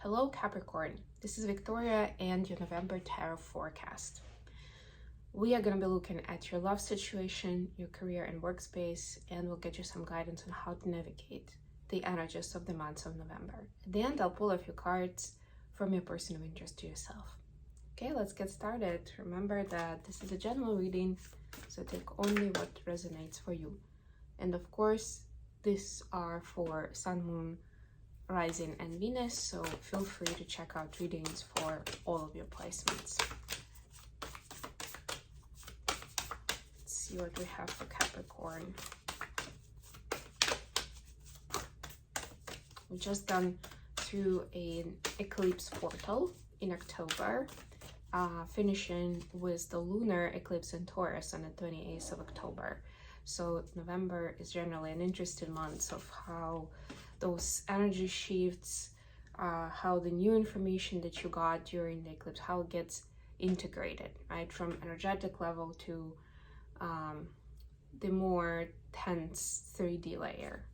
Hello Capricorn, this is Victoria and your November tarot forecast. We are going to be looking at your love situation, your career and workspace, and we'll get you some guidance on how to navigate the energies of the month of November. At the end, I'll pull a few cards from your person of interest to yourself. Okay, let's get started. Remember that this is a general reading, so take only what resonates for you. And of course, these are for Sun, Moon, Rising and Venus, so feel free to check out readings for all of your placements. Let's see what we have for Capricorn. We just done through an eclipse portal in October, finishing with the lunar eclipse in Taurus on the 28th of October. So November is generally an interesting month of how those energy shifts, how the new information that you got during the eclipse, how it gets integrated, right? From energetic level to the more tense 3D layer.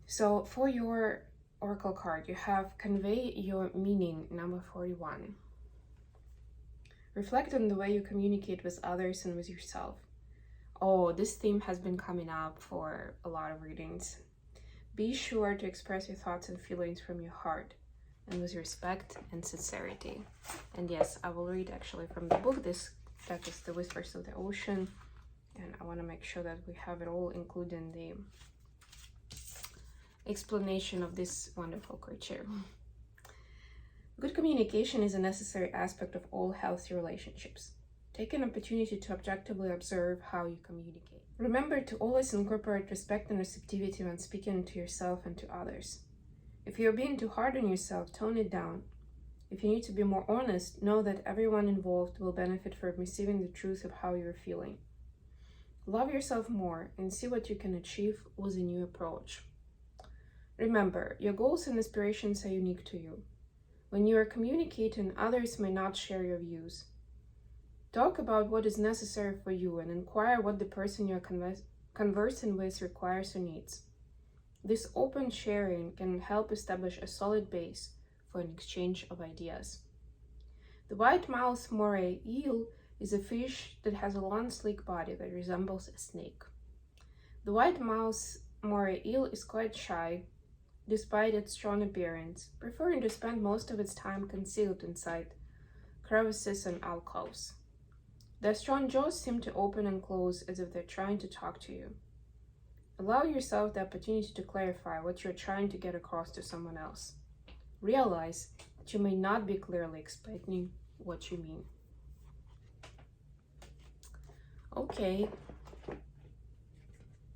So for your oracle card, you have convey your meaning, number 41. Reflect on the way you communicate with others and with yourself. Oh, this theme has been coming up for a lot of readings. Be sure to express your thoughts and feelings from your heart and with respect and sincerity. And yes, I will read actually from the book. This deck is The Whispers of the Ocean, and I want to make sure that we have it all, including the explanation of this wonderful creature. Good communication is a necessary aspect of all healthy relationships. Take an opportunity to objectively observe how you communicate. Remember to always incorporate respect and receptivity when speaking to yourself and to others. If you're being too hard on yourself, tone it down. If you need to be more honest, know that everyone involved will benefit from receiving the truth of how you're feeling. Love yourself more and see what you can achieve with a new approach. Remember, your goals and aspirations are unique to you. When you are communicating, others may not share your views. Talk about what is necessary for you and inquire what the person you're conversing with requires or needs. This open sharing can help establish a solid base for an exchange of ideas. The white-mouthed moray eel is a fish that has a long, sleek body that resembles a snake. The white-mouthed moray eel is quite shy, despite its strong appearance, preferring to spend most of its time concealed inside crevices and alcoves. Their strong jaws seem to open and close as if they're trying to talk to you. Allow yourself the opportunity to clarify what you're trying to get across to someone else. Realize that you may not be clearly explaining what you mean. Okay.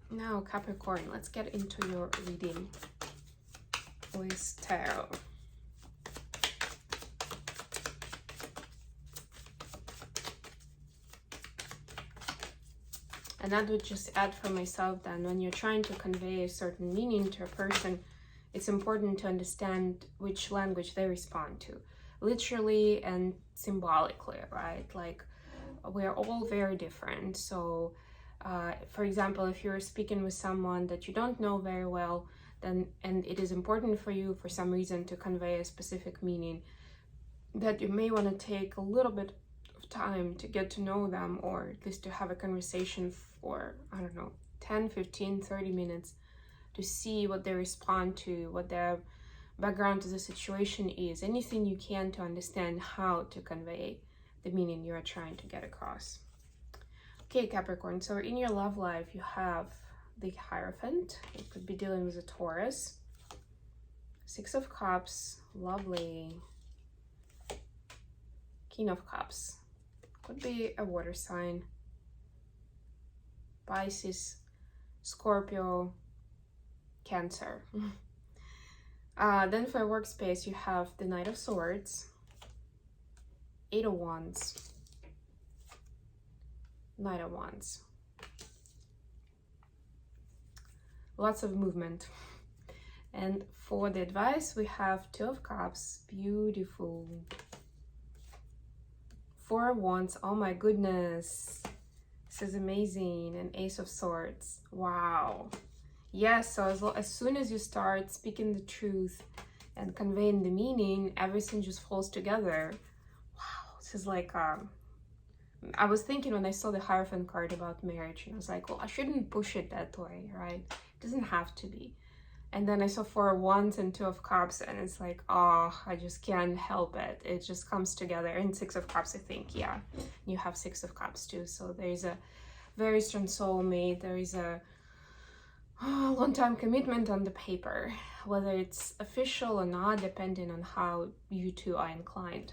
Now, Capricorn, let's get into your reading with tarot. And that would just add for myself then, when you're trying to convey a certain meaning to a person, it's important to understand which language they respond to, literally and symbolically, right? Like, we're all very different. So, for example, if you're speaking with someone that you don't know very well, then, and it is important for you for some reason to convey a specific meaning, that you may want to take a little bit of time to get to know them, or at least to have a conversation for, I don't know, 10, 15, 30 minutes to see what they respond to, what their background to the situation is, anything you can to understand how to convey the meaning you are trying to get across. Okay, Capricorn, so in your love life, you have the Hierophant. You could be dealing with a Taurus. Six of Cups, lovely. King of Cups, could be a water sign. Pisces, Scorpio, Cancer. Then for workspace, you have the Knight of Swords, Eight of Wands, Knight of Wands. Lots of movement. And for the advice, we have Two of Cups, beautiful. Four of Wands, oh my goodness, this is amazing. And Ace of Swords, wow. Yes, so as soon as you start speaking the truth and conveying the meaning, everything just falls together. Wow, this is like, I was thinking when I saw the Hierophant card about marriage, and I was like, well, I shouldn't push it that way, right? It doesn't have to be. And then I saw 4 of Wands and 2 of Cups, and it's like, oh, I just can't help it. It just comes together. And 6 of Cups, I think, yeah. You have 6 of Cups too. So there's a very strong soulmate. There is a long-time commitment on the paper, whether it's official or not, depending on how you two are inclined.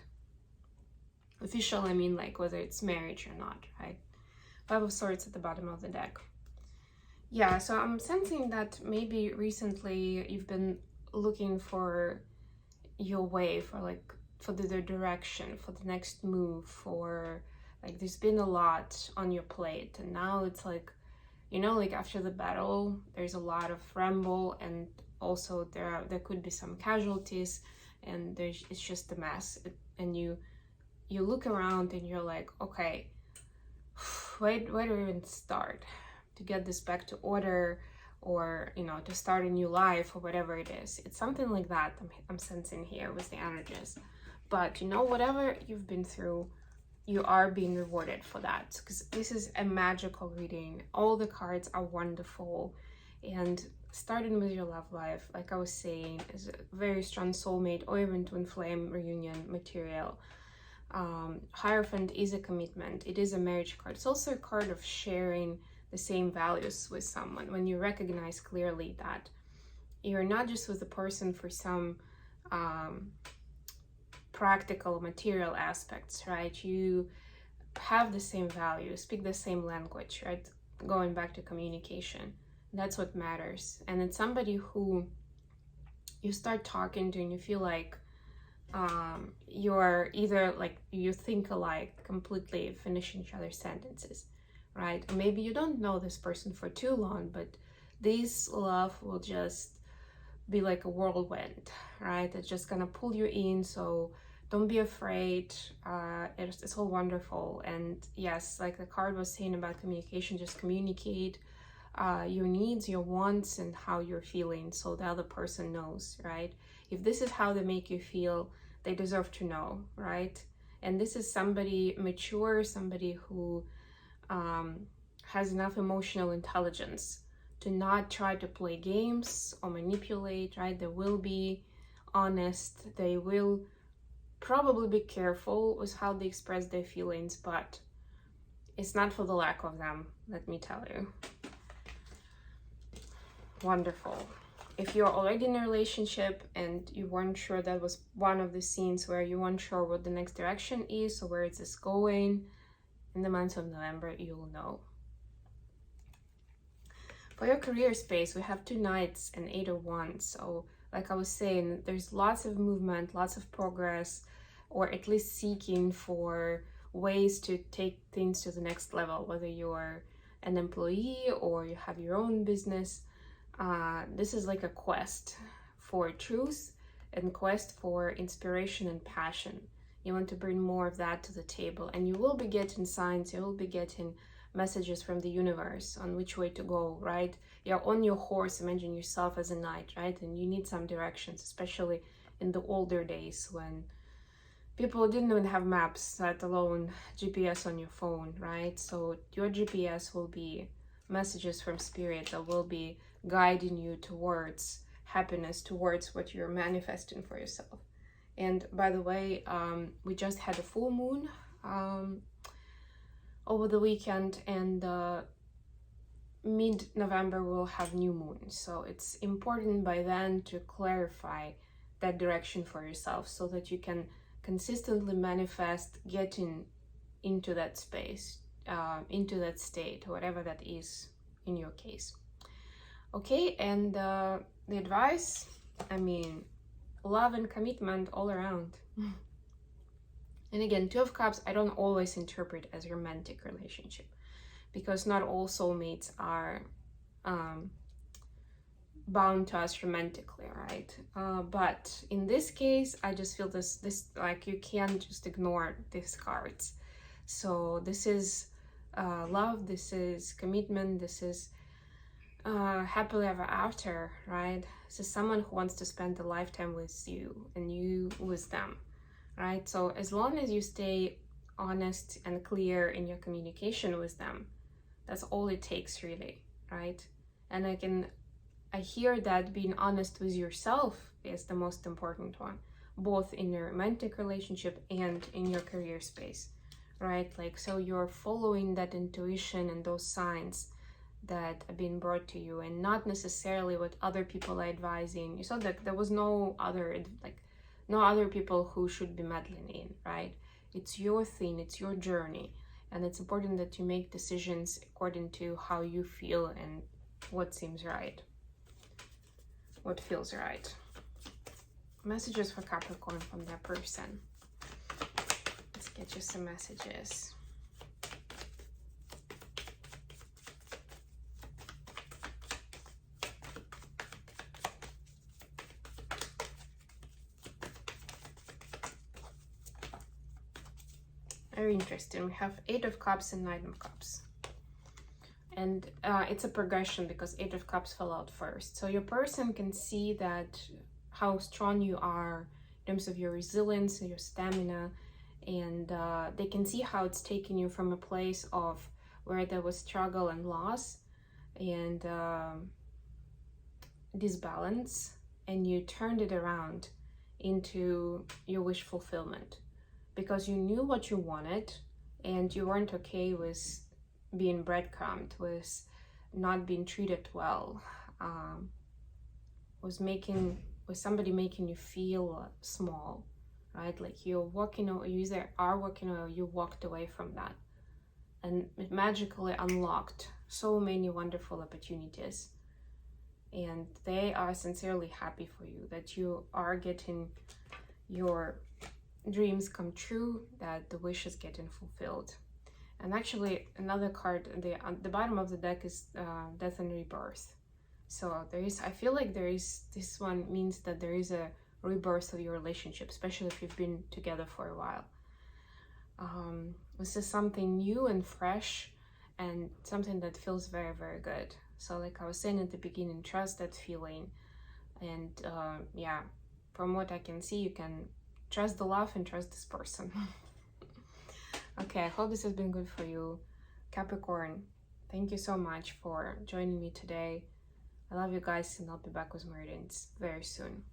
Official, I mean like whether it's marriage or not, right? 5 of Swords at the bottom of the deck. Yeah, so I'm sensing that maybe recently you've been looking for your way, for the direction, for the next move, for like there's been a lot on your plate, and now it's like, you know, like after the battle there's a lot of ramble, and also there could be some casualties, and it's just a mess. And you look around and you're like, okay, where do we even start to get this back to order, or, you know, to start a new life, or whatever it is. It's something like that I'm sensing here with the energies. But, you know, whatever you've been through, you are being rewarded for that, because this is a magical reading. All the cards are wonderful, and starting with your love life, like I was saying, is a very strong soulmate or even twin flame reunion material. Hierophant is a commitment. It is a marriage card. It's also a card of sharing the same values with someone, when you recognize clearly that you're not just with the person for some practical material aspects, right? You have the same values, speak the same language, right? Going back to communication, that's what matters. And it's somebody who you start talking to and you feel like you're either like you think alike, completely finishing each other's sentences, right? Or maybe you don't know this person for too long, but this love will just be like a whirlwind, right? It's just gonna pull you in. So don't be afraid. It's all wonderful. And yes, like the card was saying about communication, just communicate your needs, your wants, and how you're feeling, so the other person knows, right? If this is how they make you feel, they deserve to know, right? And this is somebody mature, somebody who has enough emotional intelligence to not try to play games or manipulate, right? They will be honest. They will probably be careful with how they express their feelings, but it's not for the lack of them, let me tell you. Wonderful. If you're already in a relationship and you weren't sure, that was one of the scenes where you weren't sure what the next direction is or where it's going, in the month of November, you will know. For your career space, we have 2 Knights and 8 of Wands. So like I was saying, there's lots of movement, lots of progress, or at least seeking for ways to take things to the next level, whether you're an employee or you have your own business. This is like a quest for truth and quest for inspiration and passion. You want to bring more of that to the table, and you will be getting signs, you will be getting messages from the universe on which way to go, right? You're on your horse, imagine yourself as a knight, right? And you need some directions, especially in the older days when people didn't even have maps, let alone GPS on your phone, right? So your GPS will be messages from spirit that will be guiding you towards happiness, towards what you're manifesting for yourself. And by the way, we just had a full moon over the weekend, and mid-November we'll have new moon. So it's important by then to clarify that direction for yourself so that you can consistently manifest getting into that space, into that state, whatever that is in your case. Okay, and the advice, I mean, love and commitment all around. And again, 2 of Cups, I don't always interpret as romantic relationship, because not all soulmates are bound to us romantically, right? But in this case, I just feel this like you can't just ignore these cards. So this is love, this is commitment, this is happily ever after, right? So someone who wants to spend a lifetime with you and you with them, right? So as long as you stay honest and clear in your communication with them, that's all it takes, really, right? And I hear that being honest with yourself is the most important one, both in your romantic relationship and in your career space, right? Like, so you're following that intuition and those signs that are being brought to you, and not necessarily what other people are advising. You saw that there was no other, like, no other people who should be meddling in, right? It's your thing, it's your journey, and it's important that you make decisions according to how you feel and what seems right, what feels right. Messages for Capricorn from that person. Let's get you some messages. Very interesting. We have 8 of Cups and 9 of Cups. And it's a progression because 8 of Cups fell out first. So your person can see that how strong you are in terms of your resilience and your stamina. And they can see how it's taken you from a place of where there was struggle and loss and disbalance. And you turned it around into your wish fulfillment. Because you knew what you wanted and you weren't okay with being breadcrumbed, with not being treated well, with somebody making you feel small, right? Like you're walking, or you either are walking or you walked away from that, and it magically unlocked so many wonderful opportunities. And they are sincerely happy for you that you are getting your dreams come true, that the wish is getting fulfilled. And actually another card at the bottom of the deck is Death and Rebirth. So I feel like this one means that there is a rebirth of your relationship, especially if you've been together for a while. This is something new and fresh and something that feels very, very good. So like I was saying at the beginning, trust that feeling. And yeah, from what I can see, you can trust the love and trust this person. Okay, I hope this has been good for you, Capricorn. Thank you so much for joining me today. I love you guys, and I'll be back with more readings very soon.